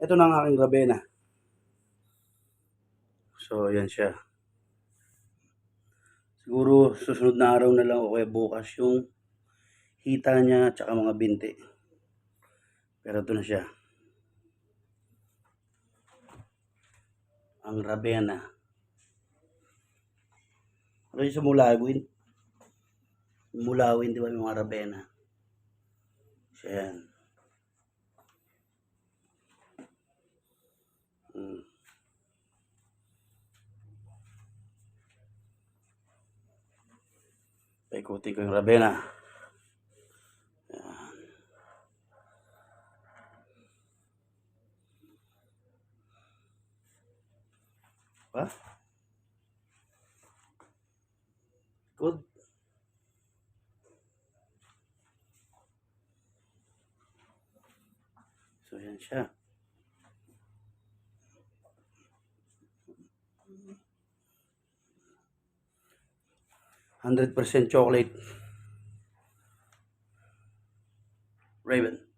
Ito na ang aking Ravenna. So, ayan siya. Siguro susunod na araw na lang o kaya bukas yung hita niya at saka mga binti. Pero ito na siya. Ang Ravenna. Ano yung sa mulawin? Mulawin, di ba, yung mga Ravenna? Siya yan. Paikutin ko yung Ravenna. Ayan. Pa? Good. So, yan siya. %100% chocolate. Raven.